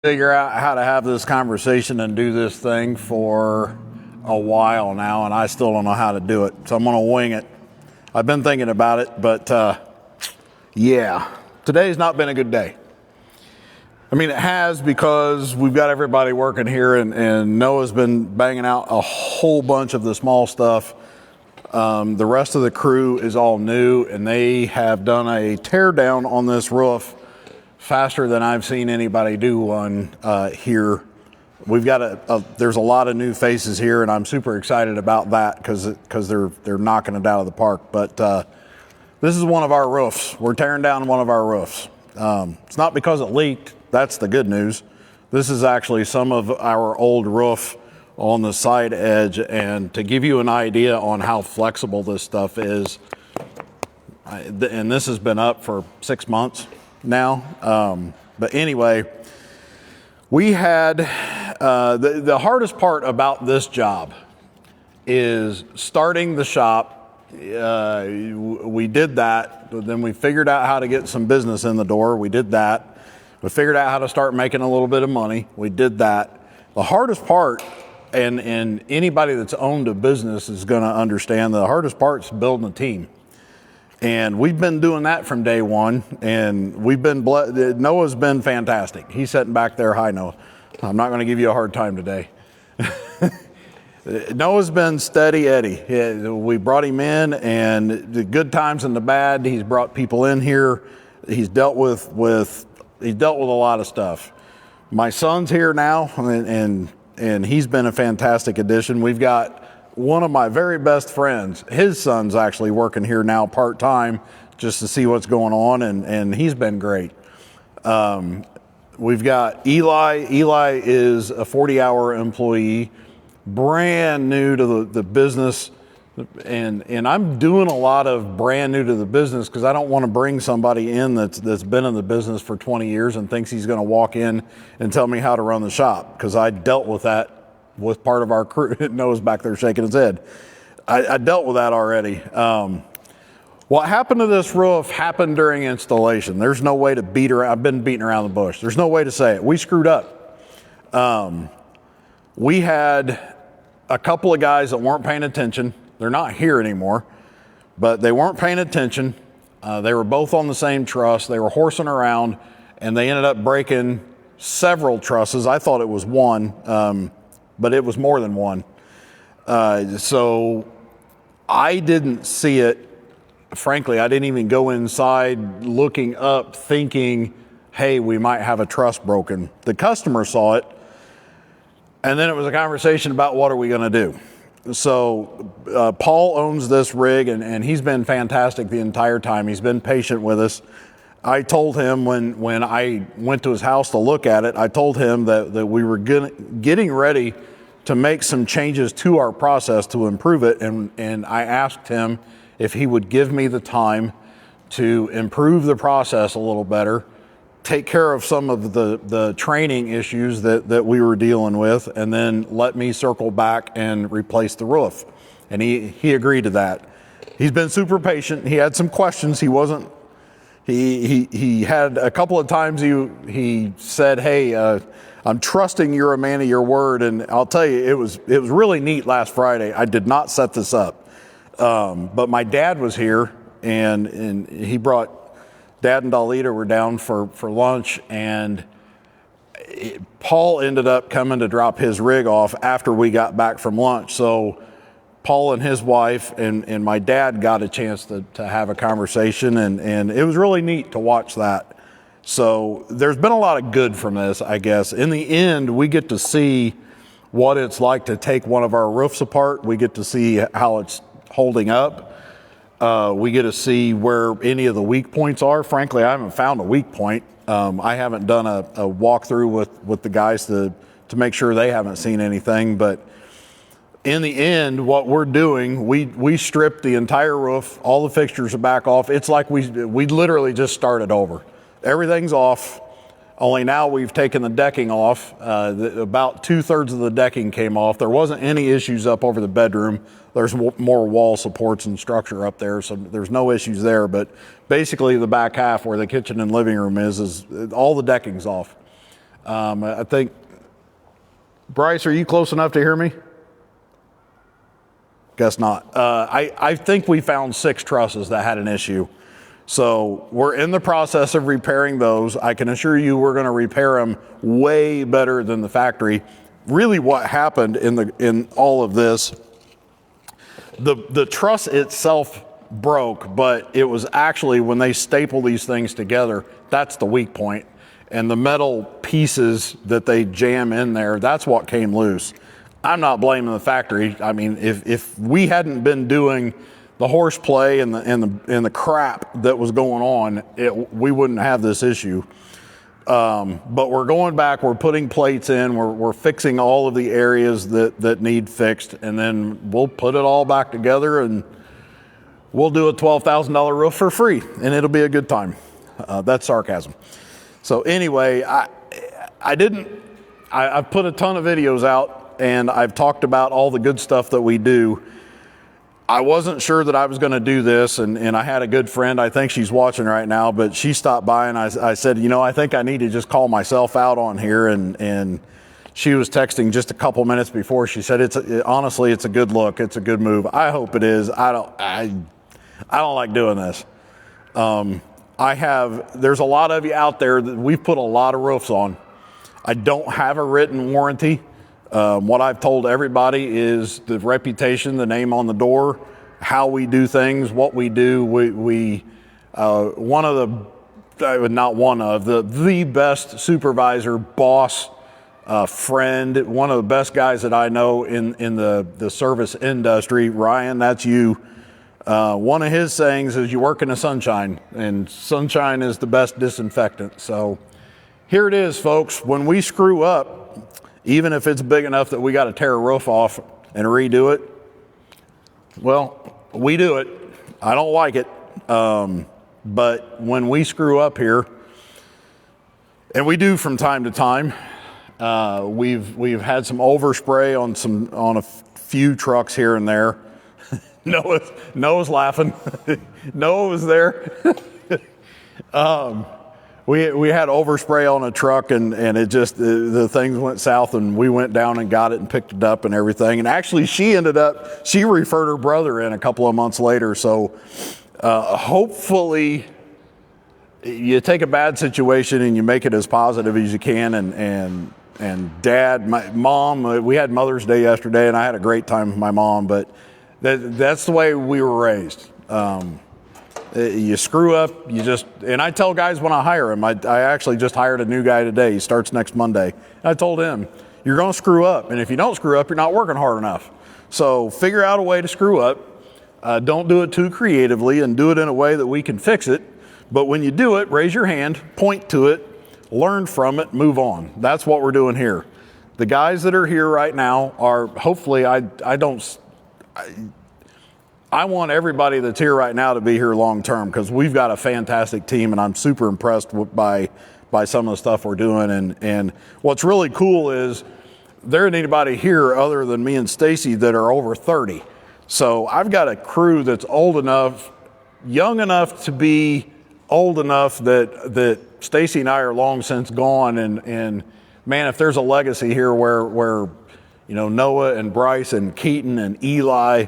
Figure out how to have this conversation and do this thing for a while now, and I still don't know how to do it. So I'm going to wing it. I've been thinking about it, but yeah, today's not been a good day. I mean, it has because we've got everybody working here, and Noah's been banging out a whole bunch of the small stuff. The rest of the crew is all new, and they have done a tear down on this roof faster than I've seen anybody do one here. We've got there's a lot of new faces here, and I'm super excited about that because they're knocking it out of the park. But this is one of our roofs. We're tearing down one of our roofs. It's not because it leaked. That's the good news. This is actually some of our old roof on the side edge, and to give you an idea on how flexible this stuff is, and this has been up for 6 months now. But anyway, we had the hardest part about this job is starting the shop. We did that, but then we figured out how to get some business in the door. We did that. We figured out how to start making a little bit of money. We did that. The hardest part, and anybody that's owned a business is going to understand, the hardest part is building a team. And we've been doing that from day one, and we've been Noah's been fantastic. He's sitting back there. Hi, Noah. I'm not going to give you a hard time today. Noah's been steady Eddie. We brought him in, and the good times and the bad, he's brought people in here. He's dealt with a lot of stuff. My son's here now, and he's been a fantastic addition. We've got one of my very best friends, his son's actually working here now part-time just to see what's going on, and he's been great. We've got Eli. Eli is a 40-hour employee, brand new to the business, and I'm doing a lot of brand new to the business because I don't want to bring somebody in that's been in the business for 20 years and thinks he's going to walk in and tell me how to run the shop, because I dealt with that with part of our crew. Noah's back there shaking his head. I dealt with that already. What happened to this roof happened during installation. There's no way to beat around. I've been beating around the bush. There's no way to say it. We screwed up. We had a couple of guys that weren't paying attention. They're not here anymore, but they weren't paying attention. They were both on the same truss. They were horsing around, and they ended up breaking several trusses. I thought it was one, but it was more than one. So I didn't see it. Frankly, I didn't even go inside looking up thinking, hey, we might have a truss broken. The customer saw it, and then it was a conversation about what are we going to do. So Paul owns this rig, and he's been fantastic the entire time. He's been patient with us. I told him when I went to his house to look at it, I told him that we were getting ready to make some changes to our process to improve it, and I asked him if he would give me the time to improve the process a little better, take care of some of the training issues that we were dealing with, and then let me circle back and replace the roof. And he agreed to that. He's been super patient. He had some questions. He had a couple of times he said, hey, I'm trusting you're a man of your word. And I'll tell you, it was really neat last Friday. I did not set this up. But my dad was here, and he brought, Dad and Dalita were down for lunch, and Paul ended up coming to drop his rig off after we got back from lunch. So Paul and his wife and my dad got a chance to have a conversation, and it was really neat to watch that. So there's been a lot of good from this, I guess. In the end, we get to see what it's like to take one of our roofs apart. We get to see how it's holding up. We get to see where any of the weak points are. Frankly, I haven't found a weak point. I haven't done a walkthrough with the guys to make sure they haven't seen anything. But in the end, what we're doing, we stripped the entire roof. All the fixtures are back off. It's like we literally just started over. Everything's off. Only now we've taken the decking off. About 2/3 of the decking came off. There wasn't any issues up over the bedroom. There's more wall supports and structure up there, so there's no issues there. But basically the back half where the kitchen and living room is all the decking's off. I think, Bryce, are you close enough to hear me? Guess not. I think we found 6 trusses that had an issue. So we're in the process of repairing those. I can assure you we're going to repair them way better than the factory. Really what happened in all of this, the truss itself broke, but it was actually when they staple these things together, that's the weak point. And the metal pieces that they jam in there, that's what came loose. I'm not blaming the factory. I mean, if we hadn't been doing the horseplay and the crap that was going on, we wouldn't have this issue. But we're going back, we're putting plates in, we're fixing all of the areas that need fixed, and then we'll put it all back together and we'll do a $12,000 roof for free, and it'll be a good time. That's sarcasm. So anyway, I've put a ton of videos out, and I've talked about all the good stuff that we do. I wasn't sure that I was going to do this, and I had a good friend, I think she's watching right now, but she stopped by and I said, I think I need to just call myself out on here, and she was texting just a couple minutes before. She said, honestly, it's a good look. It's a good move. I hope it is. I don't like doing this. There's a lot of you out there that we've put a lot of roofs on. I don't have a written warranty. What I've told everybody is the reputation, the name on the door, how we do things, what we do. The best supervisor, boss, friend, one of the best guys that I know in the service industry, Ryan, that's you. One of his sayings is you work in the sunshine, and sunshine is the best disinfectant. So here it is, folks. When we screw up, even if it's big enough that we got to tear a roof off and redo it, well, we do it. I don't like it. But when we screw up here, and we do from time to time, we've had some overspray on a few trucks here and there. Noah's laughing. Noah was there. We had overspray on a truck, and it just, the things went south, and we went down and got it and picked it up and everything. And actually she referred her brother in a couple of months later. So hopefully you take a bad situation and you make it as positive as you can. And Dad, my mom, we had Mother's Day yesterday, and I had a great time with my mom, but that's the way we were raised. You screw up, and I tell guys when I hire them, I actually just hired a new guy today. He starts next Monday. And I told him, you're going to screw up. And if you don't screw up, you're not working hard enough. So figure out a way to screw up. Don't do it too creatively, and do it in a way that we can fix it. But when you do it, raise your hand, point to it, learn from it, move on. That's what we're doing here. The guys that are here right now are, hopefully, I want everybody that's here right now to be here long term, because we've got a fantastic team, and I'm super impressed by some of the stuff we're doing. And what's really cool is there isn't anybody here other than me and Stacy that are over 30. So I've got a crew that's old enough, young enough to be old enough that Stacy and I are long since gone. And man, if there's a legacy here where Noah and Bryce and Keaton and Eli,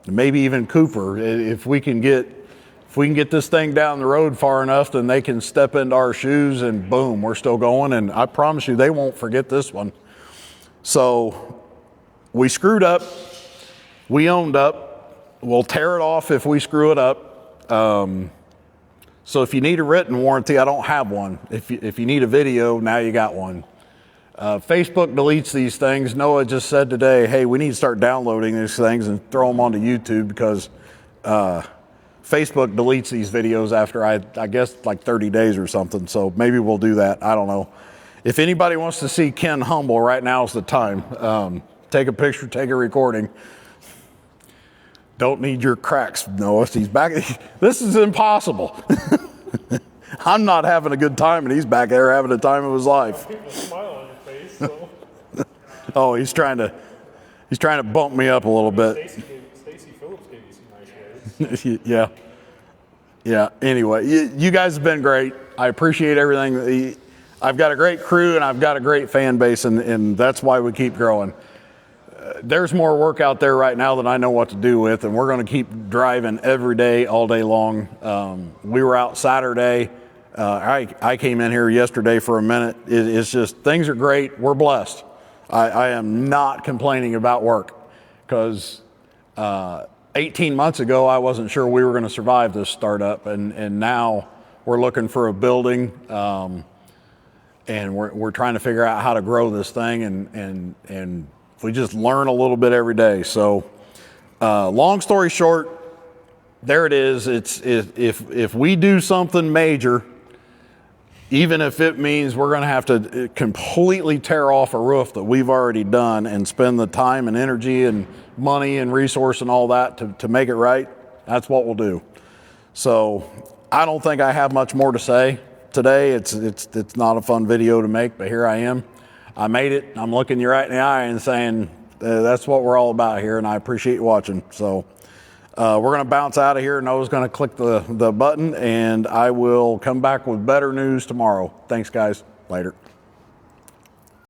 maybe even Cooper, if we can get this thing down the road far enough, then they can step into our shoes, and boom, we're still going. And I promise you, they won't forget this one. So we screwed up. We owned up. We'll tear it off if we screw it up. So if you need a written warranty, I don't have one. If you need a video, now you got one. Facebook deletes these things. Noah just said today, hey, we need to start downloading these things and throw them onto YouTube, because Facebook deletes these videos after I guess like 30 days or something. So maybe we'll do that. I don't know. If anybody wants to see Ken humble, right now is the time. Take a picture, take a recording. Don't need your cracks, Noah. He's back. This is impossible. I'm not having a good time, and he's back there having the time of his life. Oh, he's trying to bump me up a little bit. Stacy Phillips gave you some nice words. Yeah. Anyway, you guys have been great. I appreciate everything. I've got a great crew and I've got a great fan base, and that's why we keep growing. There's more work out there right now than I know what to do with, and we're going to keep driving every day, all day long. We were out Saturday. I came in here yesterday for a minute. It's just, things are great. We're blessed. I am not complaining about work, because 18 months ago, I wasn't sure we were going to survive this startup, and now we're looking for a building, and we're trying to figure out how to grow this thing, and we just learn a little bit every day. So, long story short, there it is. If we do something major, even if it means we're going to have to completely tear off a roof that we've already done and spend the time and energy and money and resource and all that to make it right, that's what we'll do. So I don't think I have much more to say today. It's not a fun video to make, but here I am. I made it. I'm looking you right in the eye and saying, that's what we're all about here, and I appreciate you watching. So we're going to bounce out of here. Noah's going to click the button, and I will come back with better news tomorrow. Thanks, guys. Later.